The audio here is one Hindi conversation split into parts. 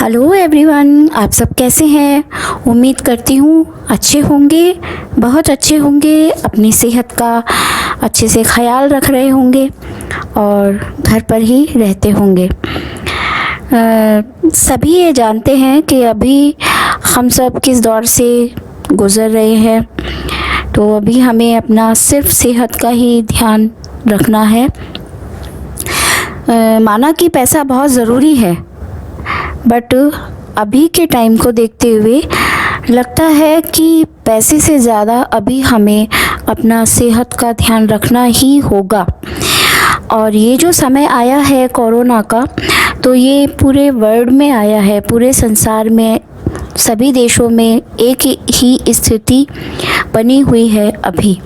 हेलो एवरीवन, आप सब कैसे हैं। उम्मीद करती हूँ अच्छे होंगे, बहुत अच्छे होंगे, अपनी सेहत का अच्छे से ख्याल रख रहे होंगे और घर पर ही रहते होंगे। सभी ये जानते हैं कि अभी हम सब किस दौर से गुज़र रहे हैं, तो अभी हमें अपना सिर्फ सेहत का ही ध्यान रखना है। माना कि पैसा बहुत ज़रूरी है, बट अभी के टाइम को देखते हुए लगता है कि पैसे से ज़्यादा अभी हमें अपना सेहत का ध्यान रखना ही होगा। और ये जो समय आया है कोरोना का, तो ये पूरे वर्ल्ड में आया है, पूरे संसार में सभी देशों में एक ही स्थिति बनी हुई है अभी।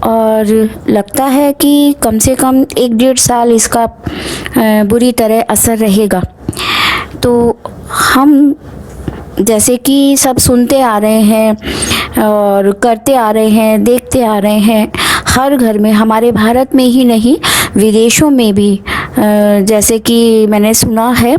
और लगता है कि कम से कम 1-1.5 साल इसका बुरी तरह असर रहेगा। तो हम जैसे कि सब सुनते आ रहे हैं और करते आ रहे हैं, देखते आ रहे हैं, हर घर में, हमारे भारत में ही नहीं विदेशों में भी, जैसे कि मैंने सुना है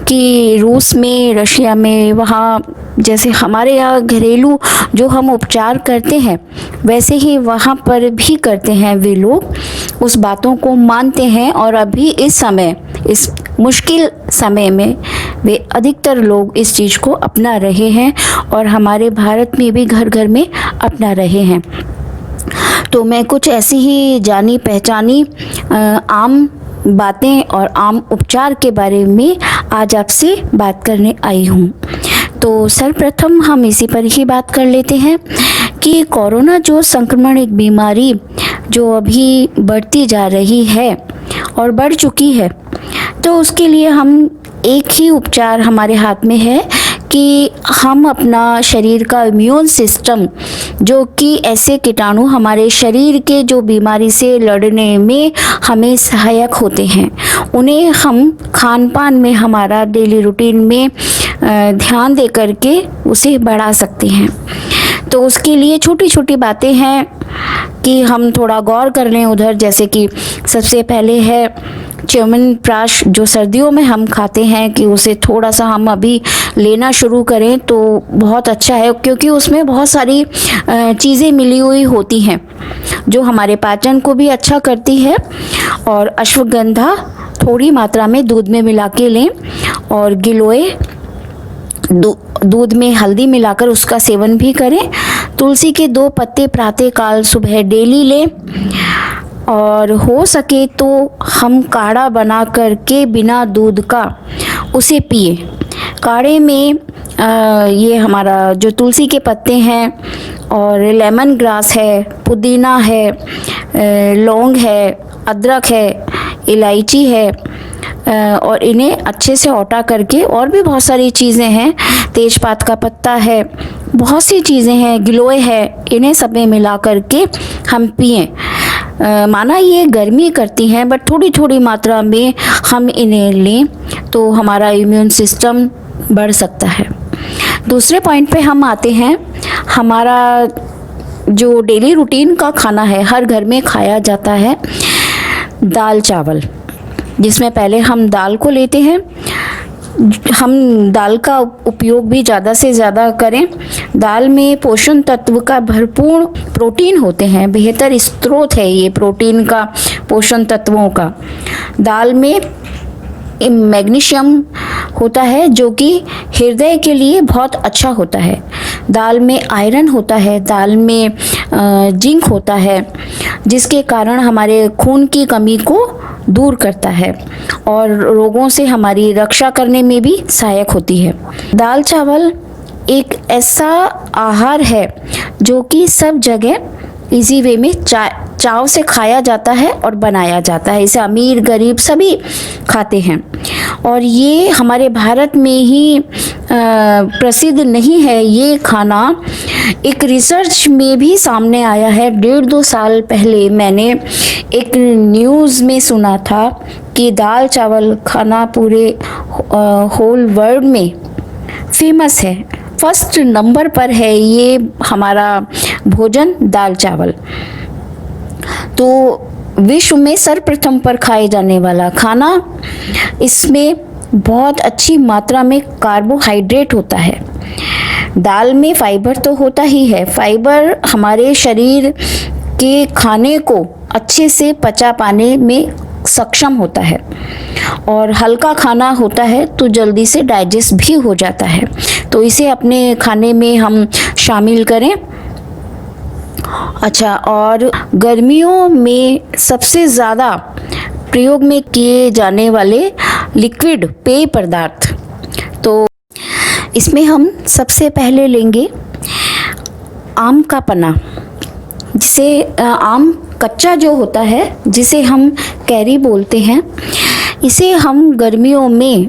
कि रूस में, रशिया में, वहाँ जैसे हमारे यहाँ घरेलू जो हम उपचार करते हैं वैसे ही वहाँ पर भी करते हैं। वे लोग उस बातों को मानते हैं और अभी इस समय, इस मुश्किल समय में वे अधिकतर लोग इस चीज़ को अपना रहे हैं और हमारे भारत में भी घर घर में अपना रहे हैं। तो मैं कुछ ऐसी ही जानी पहचानी आम बातें और आम उपचार के बारे में आज आपसे बात करने आई हूँ। तो सर्वप्रथम हम इसी पर ही बात कर लेते हैं कि कोरोना जो संक्रमण, एक बीमारी जो अभी बढ़ती जा रही है और बढ़ चुकी है, तो उसके लिए हम एक ही उपचार हमारे हाथ में है कि हम अपना शरीर का इम्यून सिस्टम, जो कि ऐसे कीटाणु हमारे शरीर के जो बीमारी से लड़ने में हमें सहायक होते हैं, उन्हें हम खान पान में, हमारा डेली रूटीन में ध्यान दे करके उसे बढ़ा सकते हैं। तो उसके लिए छोटी छोटी बातें हैं कि हम थोड़ा गौर कर लें उधर। जैसे कि सबसे पहले है च्यवनप्राश, जो सर्दियों में हम खाते हैं, कि उसे थोड़ा सा हम अभी लेना शुरू करें तो बहुत अच्छा है, क्योंकि उसमें बहुत सारी चीज़ें मिली हुई होती हैं जो हमारे पाचन को भी अच्छा करती है। और अश्वगंधा थोड़ी मात्रा में दूध में मिला के लें और गिलोय दूध में हल्दी मिलाकर उसका सेवन भी करें। तुलसी के 2 पत्ते प्रातःकाल सुबह डेली लें और हो सके तो हम काढ़ा बना करके बिना दूध का उसे पिए। काढ़े में ये हमारा जो तुलसी के पत्ते हैं और लेमन ग्रास है, पुदीना है, लौंग है, अदरक है, इलायची है, और इन्हें अच्छे से औटा करके, और भी बहुत सारी चीज़ें हैं, तेजपात का पत्ता है, बहुत सी चीज़ें हैं, गिलोय है, इन्हें सब में मिला करके हम पिएं। माना ये गर्मी करती हैं, बट थोड़ी थोड़ी मात्रा में हम इन्हें लें तो हमारा इम्यून सिस्टम बढ़ सकता है। दूसरे पॉइंट पे हम आते हैं। हमारा जो डेली रूटीन का खाना है, हर घर में खाया जाता है दाल चावल, जिसमें पहले हम दाल को लेते हैं। हम दाल का उपयोग भी ज़्यादा से ज़्यादा करें। दाल में पोषण तत्व का भरपूर प्रोटीन होते हैं, बेहतर स्रोत है ये प्रोटीन का, पोषण तत्वों का। दाल में मैग्नीशियम होता है जो कि हृदय के लिए बहुत अच्छा होता है। दाल में आयरन होता है, दाल में जिंक होता है, जिसके कारण हमारे खून की कमी को दूर करता है और रोगों से हमारी रक्षा करने में भी सहायक होती है। दाल चावल एक ऐसा आहार है जो कि सब जगह इजी वे में चाव से खाया जाता है और बनाया जाता है। इसे अमीर गरीब सभी खाते हैं और ये हमारे भारत में ही प्रसिद्ध नहीं है। ये खाना एक रिसर्च में भी सामने आया है। 1.5-2 साल पहले मैंने एक न्यूज़ में सुना था कि दाल चावल खाना पूरे होल वर्ल्ड में फेमस है, फर्स्ट नंबर पर है ये हमारा भोजन दाल चावल। तो विश्व में सर्वप्रथम पर खाए जाने वाला खाना, इसमें बहुत अच्छी मात्रा में कार्बोहाइड्रेट होता है। दाल में फाइबर तो होता ही है। फाइबर हमारे शरीर के खाने को अच्छे से पचा पाने में सक्षम होता है और हल्का खाना होता है तो जल्दी से डाइजेस्ट भी हो जाता है। तो इसे अपने खाने में हम शामिल करें। अच्छा, और गर्मियों में सबसे ज़्यादा प्रयोग में किए जाने वाले लिक्विड पेय पदार्थ, तो इसमें हम सबसे पहले लेंगे आम का पन्ना, जिसे आम कच्चा जो होता है जिसे हम कैरी बोलते हैं, इसे हम गर्मियों में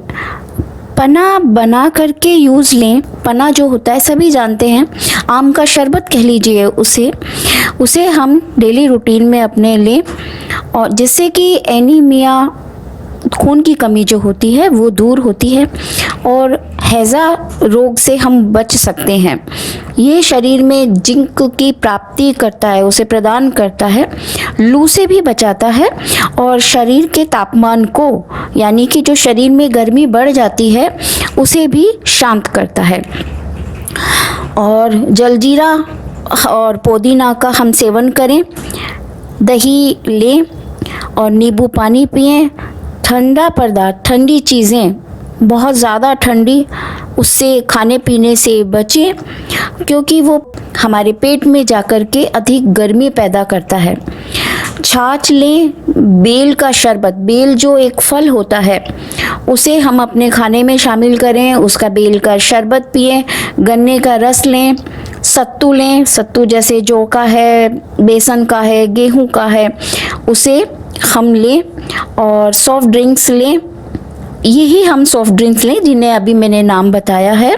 पना बना करके यूज़ लें। पना जो होता है सभी जानते हैं, आम का शरबत कह लीजिए उसे हम डेली रूटीन में अपने लें, और जिससे कि एनीमिया, खून की कमी जो होती है वो दूर होती है और हैज़ा रोग से हम बच सकते हैं। ये शरीर में जिंक की प्राप्ति करता है, उसे प्रदान करता है, लू से भी बचाता है और शरीर के तापमान को, यानी कि जो शरीर में गर्मी बढ़ जाती है उसे भी शांत करता है। और जलजीरा और पुदीना का हम सेवन करें, दही लें और नींबू पानी पिएं। ठंडा पदार्थ, ठंडी चीज़ें, बहुत ज़्यादा ठंडी, उससे खाने पीने से बचें क्योंकि वो हमारे पेट में जाकर के अधिक गर्मी पैदा करता है। छाछ लें, बेल का शरबत, बेल जो एक फल होता है उसे हम अपने खाने में शामिल करें, उसका बेल का शरबत पिएं। गन्ने का रस लें, सत्तू लें, सत्तू जैसे जौ का है, बेसन का है, गेहूं का है, उसे हम लें। और सॉफ्ट ड्रिंक्स लें, यही हम सॉफ्ट ड्रिंक्स लें जिन्हें अभी मैंने नाम बताया है।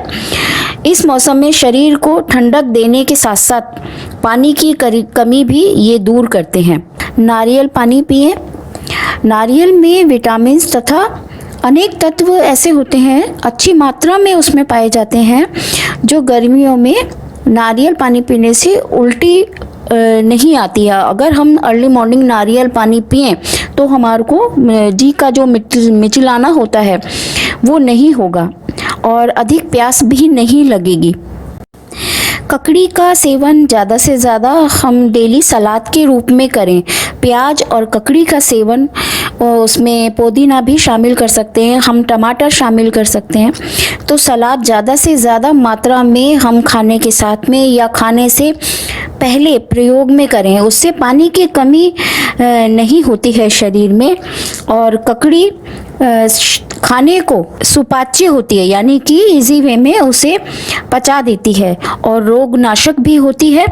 इस मौसम में शरीर को ठंडक देने के साथ साथ पानी की कमी भी ये दूर करते हैं। नारियल पानी पिएं। नारियल में विटामिन्स तथा अनेक तत्व ऐसे होते हैं, अच्छी मात्रा में उसमें पाए जाते हैं, जो गर्मियों में नारियल पानी पीने से उल्टी नहीं आती है। अगर हम अर्ली मॉर्निंग नारियल पानी पिएं तो हमारे को जी का जो मिचलाना होता है वो नहीं होगा और अधिक प्यास भी नहीं लगेगी। ककड़ी का सेवन ज़्यादा से ज़्यादा हम डेली सलाद के रूप में करें। प्याज और ककड़ी का सेवन, उसमें पुदीना भी शामिल कर सकते हैं, हम टमाटर शामिल कर सकते हैं। तो सलाद ज़्यादा से ज़्यादा मात्रा में हम खाने के साथ में या खाने से पहले प्रयोग में करें, उससे पानी की कमी नहीं होती है शरीर में। और ककड़ी खाने को सुपाच्य होती है, यानी कि इजी वे में उसे पचा देती है और रोगनाशक भी होती है।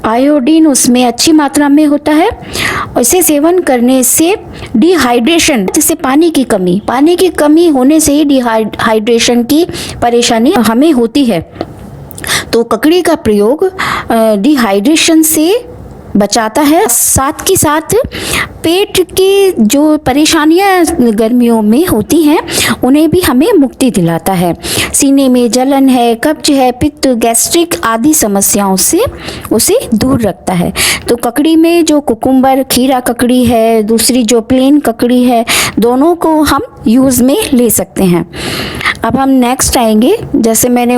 आयोडीन उसमें अच्छी मात्रा में होता है। इसे सेवन करने से डिहाइड्रेशन, जैसे पानी की कमी होने से ही डिहाइड्रेशन की परेशानी हमें होती है। तो ककड़ी का प्रयोग डिहाइड्रेशन से बचाता है। साथ के साथ पेट की जो परेशानियां गर्मियों में होती हैं उन्हें भी हमें मुक्ति दिलाता है। सीने में जलन है, कब्ज है, पित्त, गैस्ट्रिक आदि समस्याओं से उसे दूर रखता है। तो ककड़ी में जो कुकुम्बर, खीरा ककड़ी है, दूसरी जो प्लेन ककड़ी है, दोनों को हम यूज़ में ले सकते हैं। अब हम नेक्स्ट आएंगे, जैसे मैंने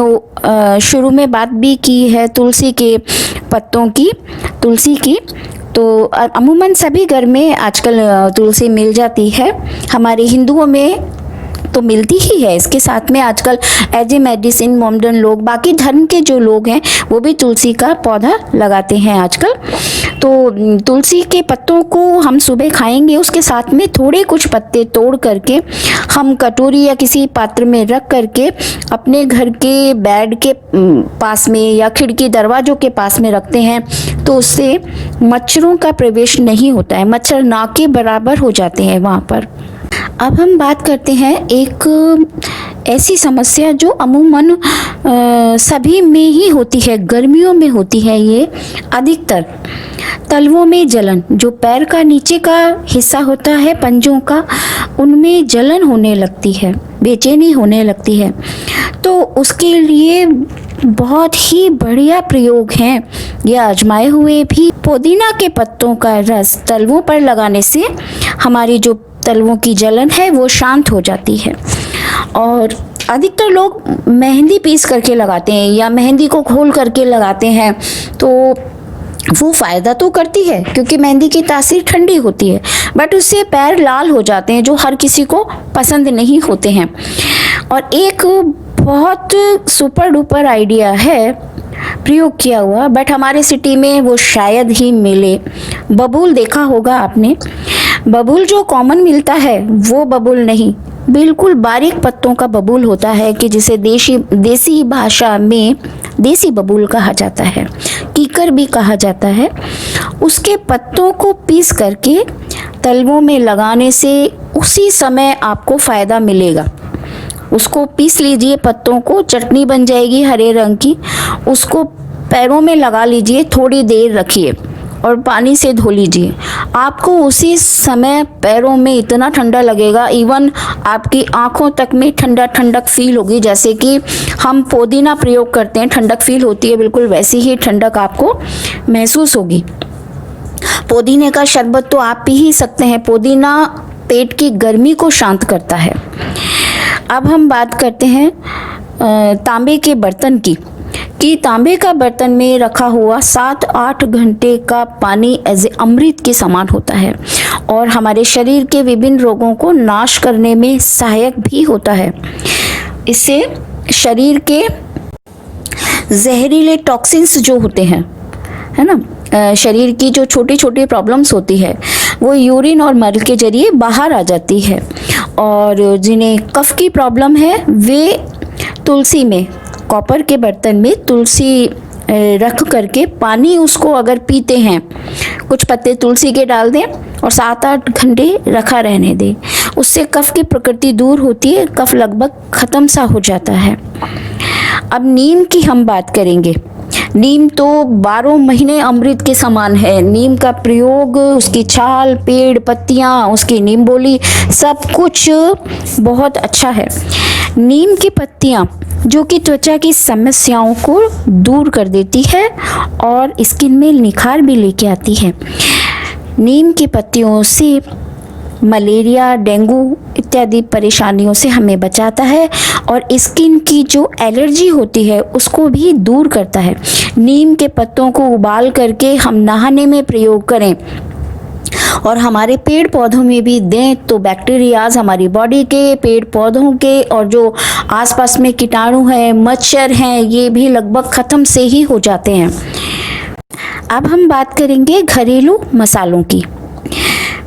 शुरू में बात भी की है तुलसी के पत्तों की, तुलसी की। तो अमूमन सभी घर में आजकल तुलसी मिल जाती है। हमारे हिंदुओं में तो मिलती ही है, इसके साथ में आजकल एज ए मेडिसिन मॉडर्न लोग, बाकी धर्म के जो लोग हैं वो भी तुलसी का पौधा लगाते हैं आजकल। तो तुलसी के पत्तों को हम सुबह खाएंगे, उसके साथ में थोड़े कुछ पत्ते तोड़ करके हम कटोरी या किसी पात्र में रख करके अपने घर के बेड के पास में या खिड़की दरवाजों के पास में रखते हैं, तो उससे मच्छरों का प्रवेश नहीं होता है, मच्छर ना के बराबर हो जाते हैं वहाँ पर। अब हम बात करते हैं एक ऐसी समस्या जो अमूमन सभी में ही होती है, गर्मियों में होती है ये अधिकतर। तलवों में जलन, जो पैर का नीचे का हिस्सा होता है पंजों का, उनमें जलन होने लगती है, बेचैनी होने लगती है। तो उसके लिए बहुत ही बढ़िया प्रयोग हैं, ये आजमाए हुए भी। पुदीना के पत्तों का रस तलवों पर लगाने से हमारी जो तलवों की जलन है वो शांत हो जाती है। और अधिकतर लोग मेहंदी पीस करके लगाते हैं या मेहंदी को घोल करके लगाते हैं, तो वो फ़ायदा तो करती है क्योंकि मेहंदी की तासीर ठंडी होती है, बट उससे पैर लाल हो जाते हैं जो हर किसी को पसंद नहीं होते हैं। और एक बहुत सुपर डुपर आइडिया है प्रयोग किया हुआ, बट हमारे सिटी में वो शायद ही मिले। बबूल देखा होगा आपने, बबूल जो कॉमन मिलता है वो बबूल नहीं, बिल्कुल बारीक पत्तों का बबूल होता है कि जिसे देसी भाषा में देसी बबूल कहा जाता है, कीकर भी कहा जाता है। उसके पत्तों को पीस करके तलवों में लगाने से उसी समय आपको फ़ायदा मिलेगा। उसको पीस लीजिए, पत्तों को, चटनी बन जाएगी हरे रंग की। उसको पैरों में लगा लीजिए, थोड़ी देर रखिए और पानी से धो लीजिए। आपको उसी समय पैरों में इतना ठंडा लगेगा, इवन आपकी आंखों तक में ठंडक फील होगी। जैसे कि हम पुदीना प्रयोग करते हैं, ठंडक फील होती है, बिल्कुल वैसी ही ठंडक आपको महसूस होगी। पुदीने का शरबत तो आप पी ही सकते हैं। पुदीना पेट की गर्मी को शांत करता है। अब हम बात करते हैं तांबे के बर्तन की, कि तांबे का बर्तन में रखा हुआ 7-8 घंटे का पानी एज ए अमृत के समान होता है और हमारे शरीर के विभिन्न रोगों को नाश करने में सहायक भी होता है। इससे शरीर के जहरीले टॉक्सिन्स जो होते हैं, है ना, शरीर की जो छोटी छोटी प्रॉब्लम्स होती है वो यूरिन और मल के जरिए बाहर आ जाती है। और जिन्हें कफ की प्रॉब्लम है वे तुलसी में, कॉपर के बर्तन में तुलसी रख करके पानी उसको अगर पीते हैं, कुछ पत्ते तुलसी के डाल दें और 7-8 घंटे रखा रहने दें, उससे कफ की प्रकृति दूर होती है, कफ लगभग ख़त्म सा हो जाता है। अब नीम की हम बात करेंगे। नीम तो 12 महीने अमृत के समान है। नीम का प्रयोग, उसकी छाल, पेड़, पत्तियाँ, उसकी नीम बोली, सब कुछ बहुत अच्छा है। नीम की पत्तियाँ जो कि त्वचा की समस्याओं को दूर कर देती है और स्किन में निखार भी लेके आती है। नीम की पत्तियों से मलेरिया, डेंगू इत्यादि परेशानियों से हमें बचाता है और स्किन की जो एलर्जी होती है उसको भी दूर करता है। नीम के पत्तों को उबाल करके हम नहाने में प्रयोग करें और हमारे पेड़ पौधों में भी दें तो बैक्टीरियाज हमारी बॉडी के, पेड़ पौधों के और जो आसपास में कीटाणु हैं, मच्छर हैं, ये भी लगभग ख़त्म से ही हो जाते हैं। अब हम बात करेंगे घरेलू मसालों की।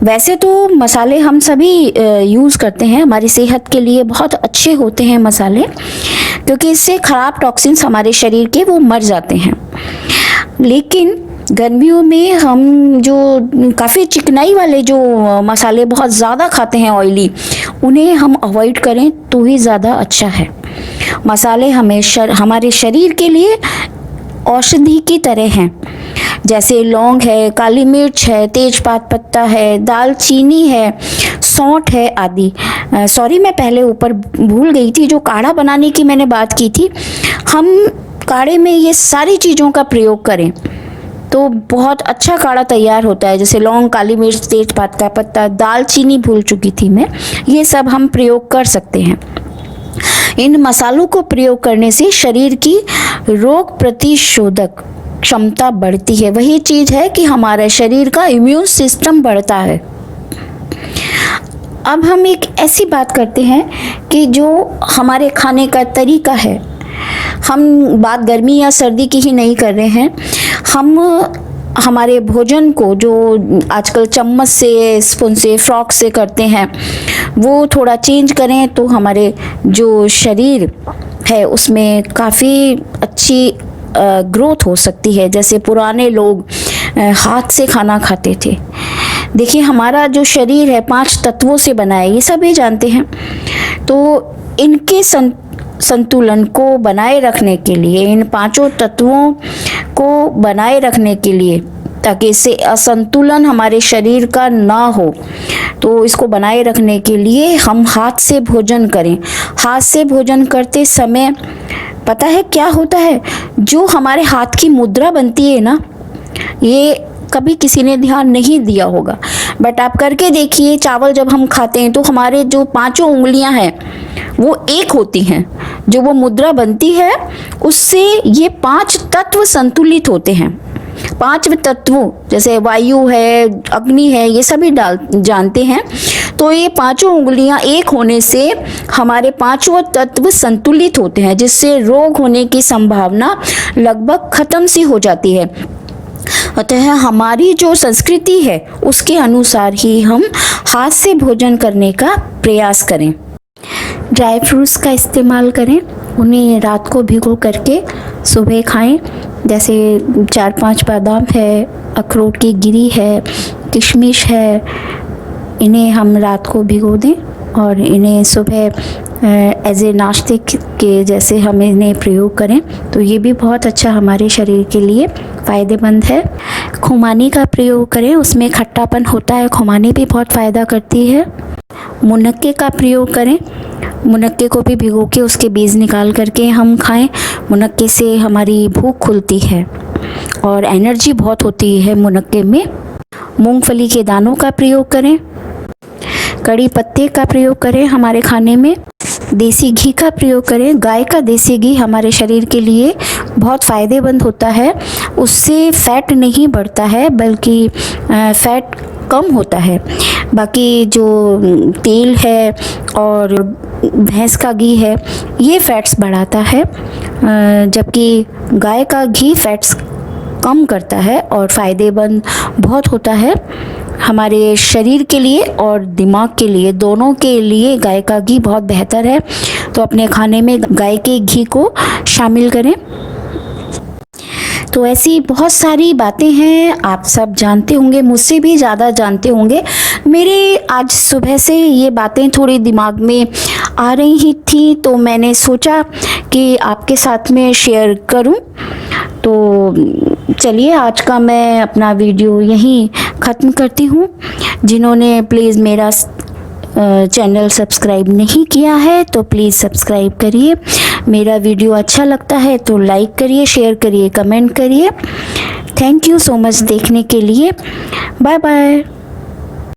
वैसे तो मसाले हम सभी यूज़ करते हैं, हमारी सेहत के लिए बहुत अच्छे होते हैं मसाले, क्योंकि इससे ख़राब टॉक्सिन्स हमारे शरीर के वो मर जाते हैं। लेकिन गर्मियों में हम जो काफ़ी चिकनाई वाले जो मसाले बहुत ज़्यादा खाते हैं, ऑयली, उन्हें हम अवॉइड करें तो ही ज़्यादा अच्छा है। मसाले हमारे शरीर के लिए औषधि की तरह हैं, जैसे लौंग है, काली मिर्च है, तेजपात पत्ता है, दालचीनी है, सौंठ है आदि। सॉरी, मैं पहले ऊपर भूल गई थी, जो काढ़ा बनाने की मैंने बात की थी, हम काढ़े में ये सारी चीज़ों का प्रयोग करें तो बहुत अच्छा काढ़ा तैयार होता है। जैसे लौंग, काली मिर्च, तेजपात का पत्ता, दालचीनी भूल चुकी थी मैं, ये सब हम प्रयोग कर सकते हैं। इन मसालों को प्रयोग करने से शरीर की रोग प्रतिशोधक क्षमता बढ़ती है। वही चीज़ है कि हमारे शरीर का इम्यून सिस्टम बढ़ता है। अब हम एक ऐसी बात करते हैं कि जो हमारे खाने का तरीका है, हम बात गर्मी या सर्दी की ही नहीं कर रहे हैं, हम हमारे भोजन को जो आजकल चम्मच से, स्पून से, फ्रॉक से करते हैं, वो थोड़ा चेंज करें तो हमारे जो शरीर है उसमें काफ़ी अच्छी ग्रोथ हो सकती है। जैसे पुराने लोग हाथ से खाना खाते थे। देखिए, हमारा जो शरीर है 5 तत्वों से बना है, ये सभी जानते हैं। तो इनके संतुलन को बनाए रखने के लिए, इन 5 तत्वों को बनाए रखने के लिए, ताकि इससे असंतुलन हमारे शरीर का ना हो, तो इसको बनाए रखने के लिए हम हाथ से भोजन करें। हाथ से भोजन करते समय पता है क्या होता है, जो हमारे हाथ की मुद्रा बनती है ना, ये कभी किसी ने ध्यान नहीं दिया होगा, बट आप करके देखिए, चावल जब हम खाते हैं तो हमारे जो पांचों उंगलियां हैं वो एक होती हैं। जो वो मुद्रा बनती है उससे ये 5 तत्व संतुलित होते हैं। 5 तत्वों जैसे वायु है, अग्नि है, ये सभी जानते हैं। तो ये पांचों उंगलियां एक होने से हमारे पांचों तत्व संतुलित होते हैं, जिससे रोग होने की संभावना लगभग खत्म सी हो जाती है। अतः हमारी जो संस्कृति है उसके अनुसार ही हम हाथ से भोजन करने का प्रयास करें। ड्राई फ्रूट्स का इस्तेमाल करें, उन्हें रात को भिगो करके सुबह खाएं। जैसे 4-5 बादाम है, अखरोट की गिरी है, किशमिश है, इन्हें हम रात को भिगो दें और इन्हें सुबह एज ए नाश्ते के जैसे हम इन्हें प्रयोग करें तो ये भी बहुत अच्छा हमारे शरीर के लिए फ़ायदेमंद है। खुमानी का प्रयोग करें, उसमें खट्टापन होता है, खुमानी भी बहुत फ़ायदा करती है। मुनक्के का प्रयोग करें, मुनक्के को भी भिगो के उसके बीज निकाल करके हम खाएं। मुनक्के से हमारी भूख खुलती है और एनर्जी बहुत होती है मुनक्के में। मूंगफली के दानों का प्रयोग करें, कड़ी पत्ते का प्रयोग करें हमारे खाने में। देसी घी का प्रयोग करें, गाय का देसी घी हमारे शरीर के लिए बहुत फ़ायदेमंद होता है। उससे फैट नहीं बढ़ता है बल्कि फैट कम होता है। बाकी जो तेल है और भैंस का घी है ये फैट्स बढ़ाता है, जबकि गाय का घी फैट्स कम करता है और फ़ायदेमंद बहुत होता है हमारे शरीर के लिए और दिमाग के लिए, दोनों के लिए गाय का घी बहुत बेहतर है। तो अपने खाने में गाय के घी को शामिल करें। तो ऐसी बहुत सारी बातें हैं, आप सब जानते होंगे, मुझसे भी ज़्यादा जानते होंगे। मेरे आज सुबह से ये बातें थोड़ी दिमाग में आ रही ही थी तो मैंने सोचा कि आपके साथ में शेयर करूं। तो चलिए आज का मैं अपना वीडियो यहीं ख़त्म करती हूँ। जिन्होंने प्लीज़ मेरा चैनल सब्सक्राइब नहीं किया है तो प्लीज़ सब्सक्राइब करिए। मेरा वीडियो अच्छा लगता है तो लाइक करिए, शेयर करिए, कमेंट करिए। थैंक यू सो मच देखने के लिए। Bye bye.